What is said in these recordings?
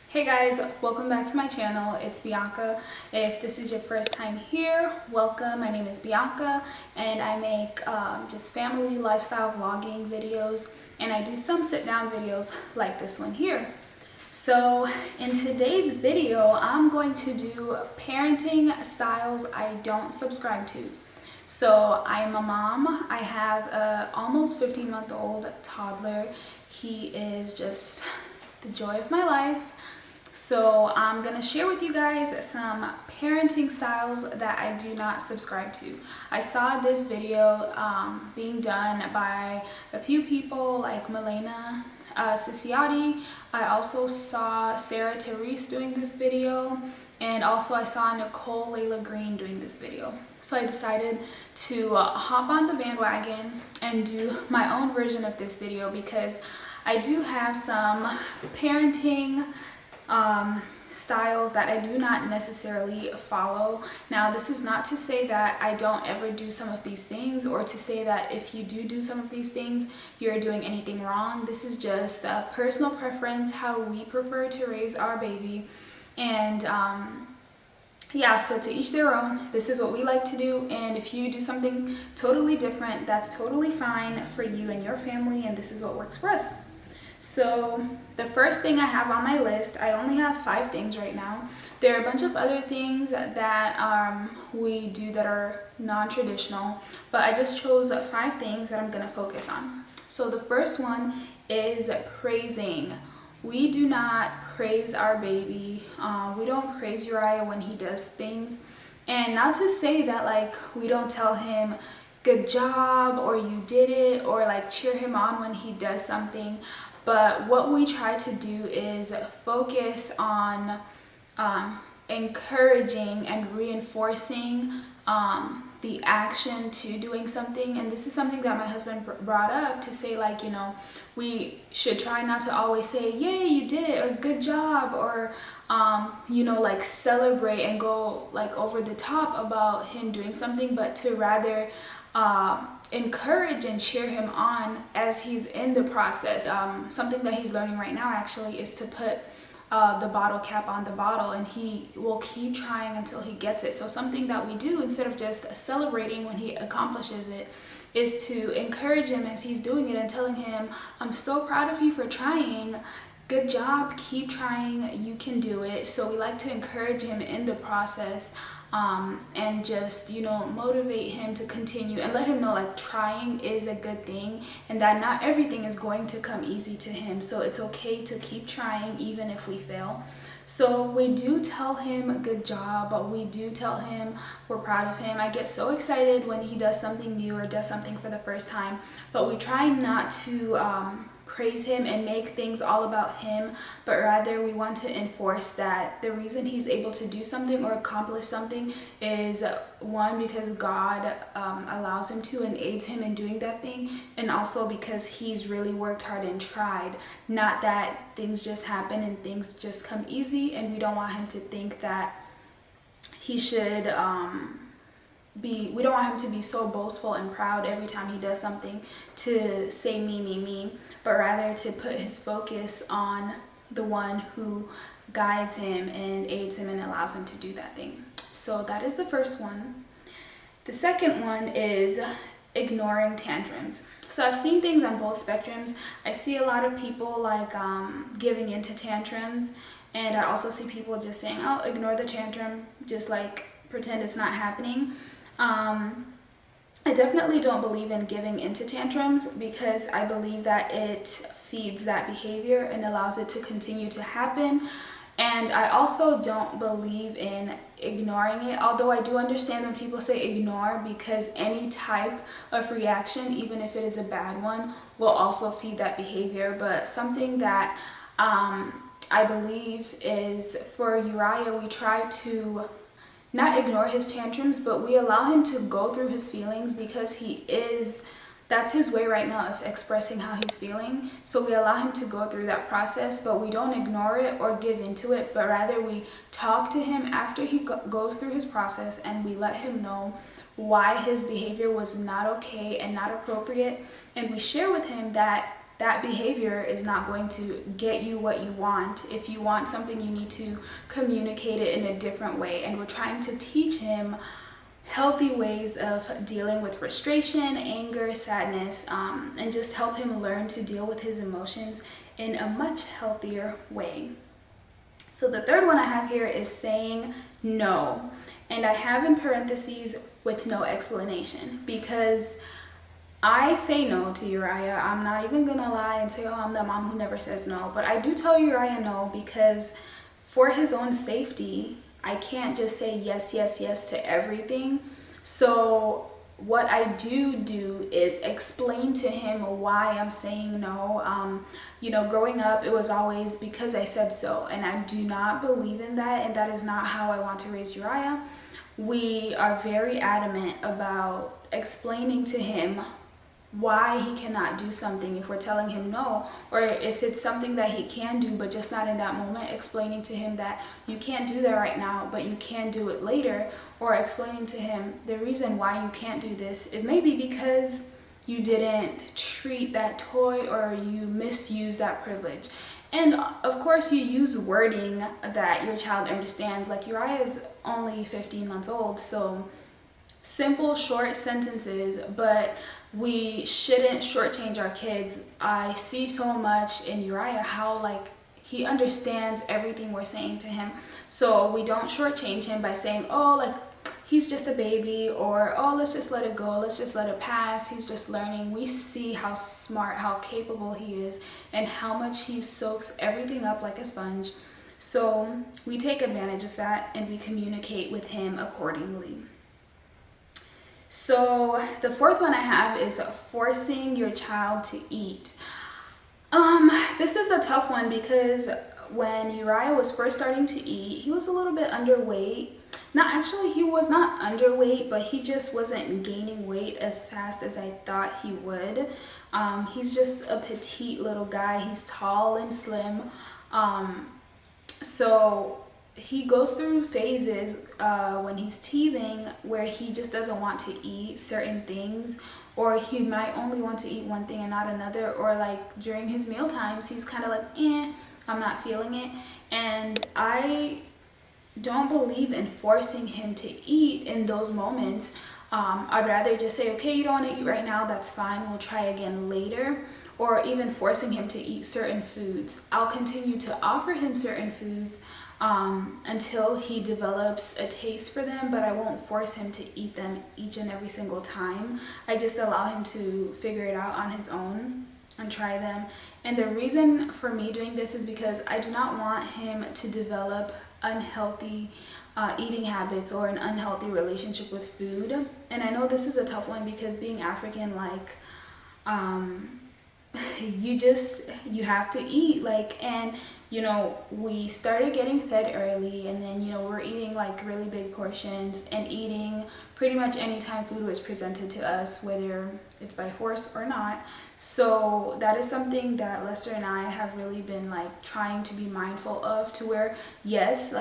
Hey guys, welcome back to my channel. It's Bianca. If this is your first time here, welcome. My name is Bianca and I make just family lifestyle vlogging videos, and I do some sit-down videos like this one here. So in today's video, I'm going to do parenting styles I don't subscribe to. So I am a mom. I have a almost 15-month-old toddler. He is just the joy of my life. So I'm gonna share with you guys some parenting styles that I do not subscribe to. I saw this video being done by a few people like Milena Ciciotti. I also saw Sarah Therese doing this video, and also I saw Nicole Layla Green doing this video. So I decided to hop on the bandwagon and do my own version of this video because I do have some parenting styles that I do not necessarily follow. Now, this is not to say that I don't ever do some of these things, or to say that if you do some of these things, you're doing anything wrong. This is just a personal preference, how we prefer to raise our baby. And yeah, so to each their own. This is what we like to do, and if you do something totally different, that's totally fine for you and your family, and this is what works for us. So the first thing I have on my list, I only have 5 things right now. There are a bunch of other things that we do that are non-traditional, but I just chose 5 things that I'm going to focus on. So the first one is praising. We do not praise our baby. We don't praise Uriah when he does things. And not to say that like we don't tell him good job or you did it, or like cheer him on when he does something. But what we try to do is focus on encouraging and reinforcing the action to doing something. And this is something that my husband brought up, to say like, you know, we should try not to always say, yay, you did it, or good job, or you know, like celebrate and go like over the top about him doing something, but to rather encourage and cheer him on as he's in the process. Something that he's learning right now actually is to put the bottle cap on the bottle, and he will keep trying until he gets it. So something that we do, instead of just celebrating when he accomplishes it, is to encourage him as he's doing it and telling him, I'm so proud of you for trying. Good job, keep trying, you can do it. So we like to encourage him in the process, and just, you know, motivate him to continue and let him know like trying is a good thing, and that not everything is going to come easy to him. So it's okay to keep trying even if we fail. So we do tell him good job, but we do tell him we're proud of him. I get so excited when he does something new or does something for the first time, but we try not to praise him and make things all about him, but rather we want to enforce that the reason he's able to do something or accomplish something is, one, because God allows him to and aids him in doing that thing, and also because he's really worked hard and tried. Not that things just happen and things just come easy, and we don't want him to think that he should we don't want him to be so boastful and proud every time he does something to say me, but rather to put his focus on the one who guides him and aids him and allows him to do that thing. So that is the first one. The second one is ignoring tantrums. So I've seen things on both spectrums. I see a lot of people like giving into tantrums, and I also see people just saying, oh, ignore the tantrum, just like pretend it's not happening. I definitely don't believe in giving into tantrums, because I believe that it feeds that behavior and allows it to continue to happen. And I also don't believe in ignoring it, although I do understand when people say ignore, because any type of reaction, even if it is a bad one, will also feed that behavior. But something that I believe is, for Uriah, we try to not ignore his tantrums, but we allow him to go through his feelings, because that's his way right now of expressing how he's feeling. So we allow him to go through that process, but we don't ignore it or give into it, but rather we talk to him after he goes through his process, and we let him know why his behavior was not okay and not appropriate. And we share with him that that behavior is not going to get you what you want. If you want something, you need to communicate it in a different way. And we're trying to teach him healthy ways of dealing with frustration, anger, sadness, and just help him learn to deal with his emotions in a much healthier way. So the third one I have here is saying no. And I have in parentheses with no explanation, because I say no to Uriah. I'm not even gonna lie and say, oh, I'm the mom who never says no. But I do tell Uriah no, because for his own safety, I can't just say yes, yes, yes to everything. So what I do is explain to him why I'm saying no. Growing up, it was always because I said so, and I do not believe in that, and that is not how I want to raise Uriah. We are very adamant about explaining to him why he cannot do something. If we're telling him no, or if it's something that he can do but just not in that moment, explaining to him that you can't do that right now but you can do it later, or explaining to him the reason why you can't do this is maybe because you didn't treat that toy or you misused that privilege. And of course you use wording that your child understands. Like Uriah is only 15 months old, so simple short sentences, but we shouldn't shortchange our kids. I see so much in Uriah how he understands everything we're saying to him. So we don't shortchange him by saying, oh, he's just a baby, or oh, let's just let it go, let's just let it pass, he's just learning. We see how smart, how capable he is, and how much he soaks everything up like a sponge. So we take advantage of that and we communicate with him accordingly. So the fourth one I have is forcing your child to eat. This is a tough one, because when Uriah was first starting to eat, he was a little bit underweight. He was not underweight, but he just wasn't gaining weight as fast as I thought he would. He's just a petite little guy. He's tall and slim. So he goes through phases when he's teething where he just doesn't want to eat certain things, or he might only want to eat one thing and not another, or during his meal times he's kind of I'm not feeling it. And I don't believe in forcing him to eat in those moments. I'd rather just say, okay, you don't want to eat right now, that's fine, we'll try again later. Or even forcing him to eat certain foods. I'll continue to offer him certain foods until he develops a taste for them, but I won't force him to eat them each and every single time. I just allow him to figure it out on his own and try them. And the reason for me doing this is because I do not want him to develop unhealthy eating habits or an unhealthy relationship with food. And I know this is a tough one, because being African, you have to eat, and we started getting fed early, and then we're eating really big portions and eating pretty much anytime food was presented to us, whether it's by force or not. So that is something that Lester and I have really been trying to be mindful of, to where yes,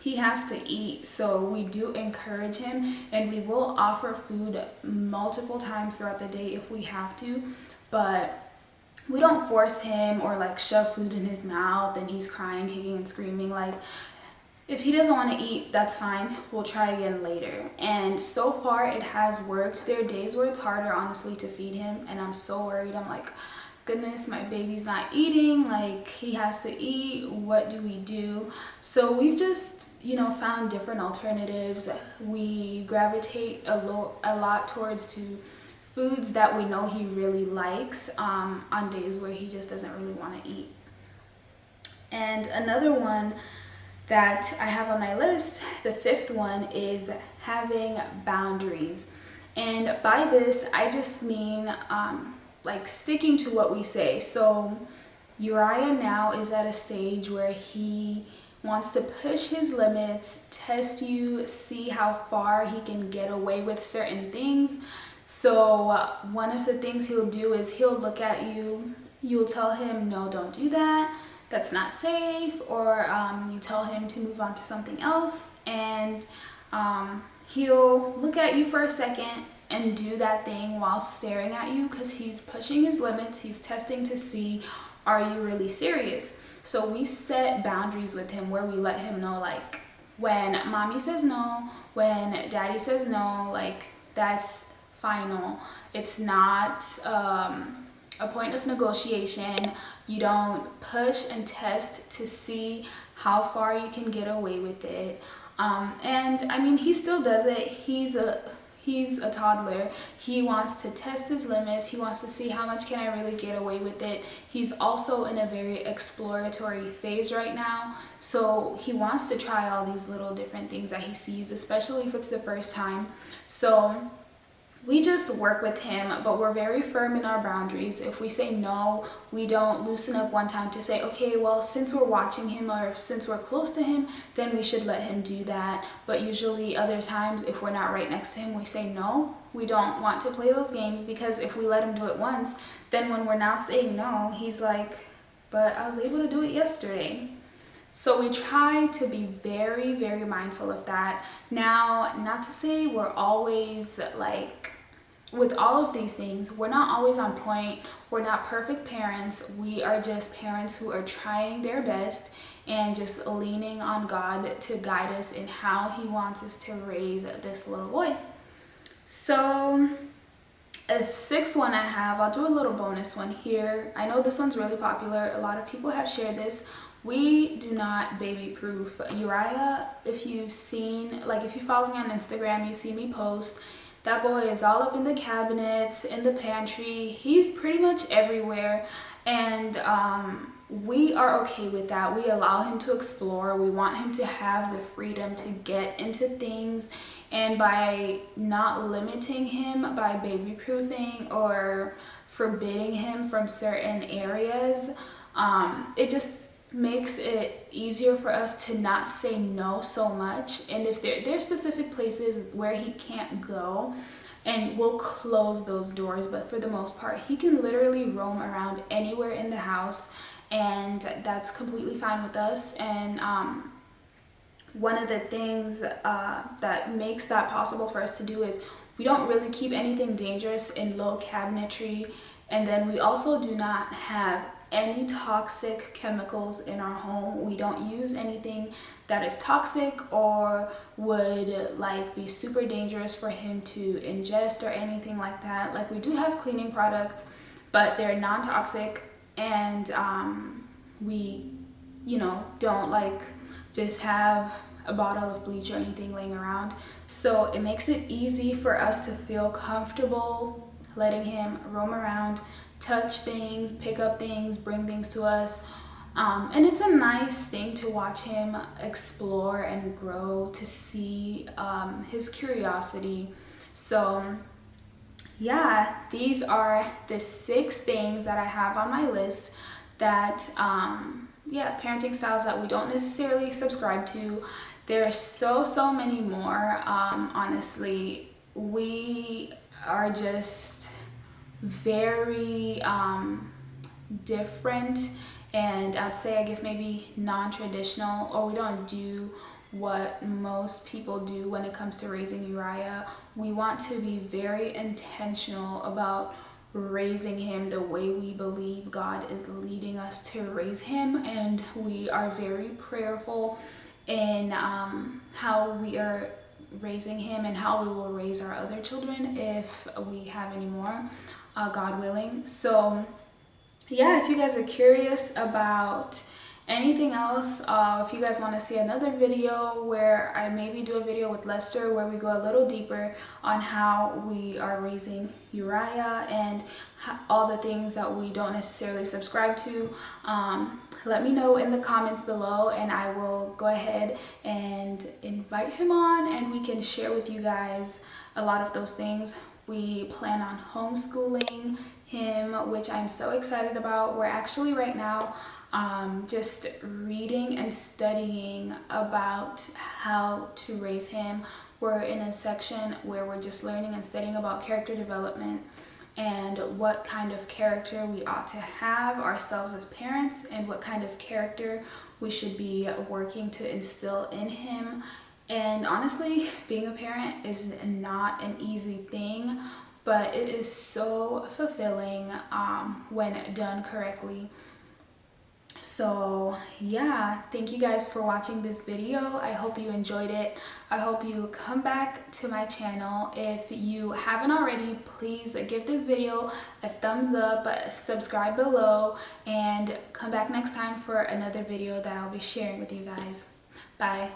he has to eat. So we do encourage him, and we will offer food multiple times throughout the day if we have to, but we don't force him or shove food in his mouth and he's crying, kicking and screaming. If he doesn't want to eat, that's fine, we'll try again later. And so far it has worked. There are days where it's harder, honestly, to feed him, and I'm so worried. I'm like, goodness, my baby's not eating, he has to eat, what do we do? So we've just found different alternatives. We gravitate a lot towards foods that we know he really likes on days where he just doesn't really want to eat. And another one that I have on my list, the fifth one, is having boundaries. And by this, I just mean sticking to what we say. So Uriah now is at a stage where he wants to push his limits, test you, see how far he can get away with certain things. So one of the things he'll do is he'll look at you, you'll tell him, no, don't do that, that's not safe, or you tell him to move on to something else, and he'll look at you for a second, and do that thing while staring at you, because he's pushing his limits. He's testing to see, are you really serious? So we set boundaries with him where we let him know, like, when mommy says no, when daddy says no, like, that's final. It's not a point of negotiation. You don't push and test to see how far you can get away with it. And I mean, he still does it. He's a toddler. He wants to test his limits. He wants to see how much can I really get away with it. He's also in a very exploratory phase right now. So he wants to try all these little different things that he sees, especially if it's the first time. So we just work with him, but we're very firm in our boundaries. If we say no, we don't loosen up one time to say, okay, well, since we're watching him or since we're close to him, then we should let him do that. But usually other times, if we're not right next to him, we say no. We don't want to play those games, because if we let him do it once, then when we're now saying no, he's like, but I was able to do it yesterday. So we try to be very, very mindful of that. Now, not to say we're always like, with all of these things, we're not always on point. We're not perfect parents. We are just parents who are trying their best and just leaning on God to guide us in how he wants us to raise this little boy. So a sixth one I have, I'll do a little bonus one here. I know this one's really popular. A lot of people have shared this. We do not baby proof Uriah. If you've seen, like, if you follow me on Instagram, you've seen me post, that boy is all up in the cabinets, in the pantry. He's pretty much everywhere. And we are okay with that. We allow him to explore. We want him to have the freedom to get into things. And by not limiting him, by baby proofing or forbidding him from certain areas, it just makes it easier for us to not say no so much. And if there are specific places where he can't go, and we'll close those doors, but for the most part he can literally roam around anywhere in the house, and that's completely fine with us. And one of the things that makes that possible for us to do is we don't really keep anything dangerous in low cabinetry, and then we also do not have any toxic chemicals in our home. We don't use anything that is toxic or would like be super dangerous for him to ingest or anything like that. Like, we do have cleaning products, but they're non-toxic, and we, you know, don't like just have a bottle of bleach or anything laying around. So it makes it easy for us to feel comfortable letting him roam around, touch things, pick up things, bring things to us. And it's a nice thing to watch him explore and grow, to see his curiosity. So yeah, these are the 6 things that I have on my list that parenting styles that we don't necessarily subscribe to. There are so many more. Honestly, we are just very different, and I'd say, I guess, maybe non-traditional, or we don't do what most people do when it comes to raising Uriah. We want to be very intentional about raising him the way we believe God is leading us to raise him, and we are very prayerful in how we are raising him and how we will raise our other children if we have any more, God willing. So yeah, if you guys are curious about anything else, if you guys want to see another video where I maybe do a video with Lester where we go a little deeper on how we are raising Uriah and all the things that we don't necessarily subscribe to, let me know in the comments below, and I will go ahead and invite him on, and we can share with you guys a lot of those things. We plan on homeschooling him, which I'm so excited about. We're actually right now just reading and studying about how to raise him. We're in a section where we're just learning and studying about character development and what kind of character we ought to have ourselves as parents, and what kind of character we should be working to instill in him. And honestly, being a parent is not an easy thing, but it is so fulfilling when done correctly. So yeah, thank you guys for watching this video. I hope you enjoyed it. I hope you come back to my channel. If you haven't already, please give this video a thumbs up, subscribe below, and come back next time for another video that I'll be sharing with you guys. Bye.